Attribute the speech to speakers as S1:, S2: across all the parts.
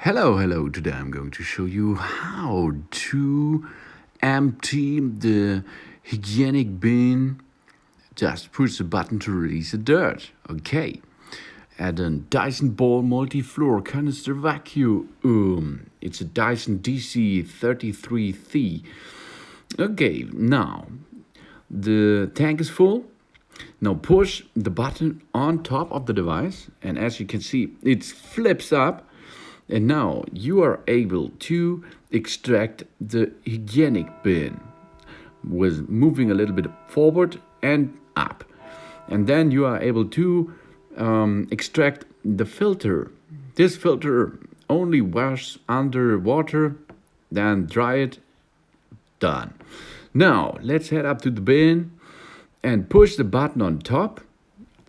S1: Hello. Today I'm going to show you how to empty the hygienic bin. Just push the button to release the dirt. Okay. Add a Dyson ball multi-floor canister vacuum. It's a Dyson DC33c. Okay, now the tank is full. Now push the button on top of the device, and as you can see, it flips up. And now you are able to extract the hygienic bin with moving a little bit forward and up. And then you are able to extract the filter. This filter only washes under water, then dry it, done. Now let's head up to the bin and push the button on top.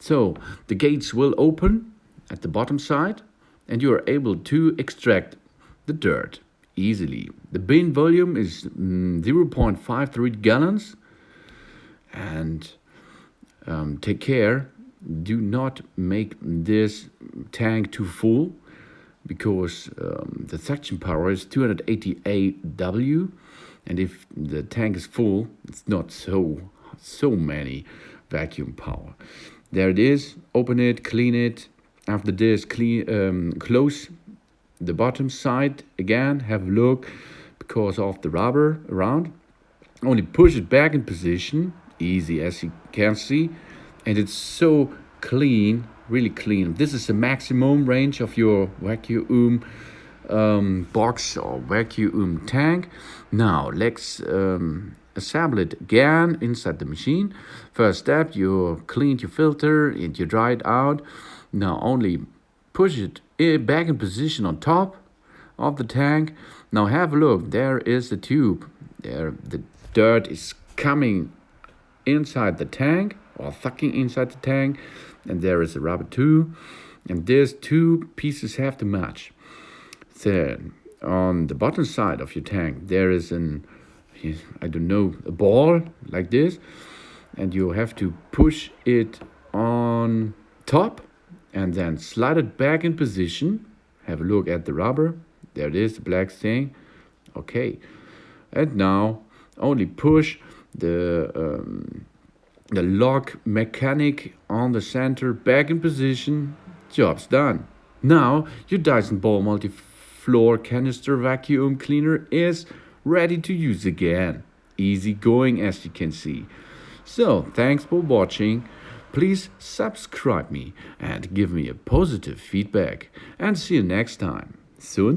S1: So the gates will open at the bottom side, and you are able to extract the dirt easily. The bin volume is 0.53 gallons. And take care, do not make this tank too full, because the suction power is 288 W, and if the tank is full, it's not so many vacuum power. There it is. Open it, clean it. After this, close the bottom side again. Have a look because of the rubber around. Only push it back in position, easy as you can see, and it's so clean, really clean. This is the maximum range of your vacuum box or vacuum tank. Now let's assemble it again inside the machine. First step, you cleaned your filter and you dry it out. Now only push it back in position on top of the tank. Now have a look, there is the tube. There the dirt is coming inside the tank or sucking inside the tank, and there is a rubber tube, and these two pieces have to match. Then on the bottom side of your tank there is a ball like this, and you have to push it on top and then slide it back in position. Have a look at the rubber. There it is, the black thing. Okay. And now only push the lock mechanic on the center back in position. Job's done. Now your Dyson ball multi-floor canister vacuum cleaner is ready to use again. Easy going, as you can see. So thanks for watching. Please subscribe me and give me a positive feedback, and see you next time. Soon.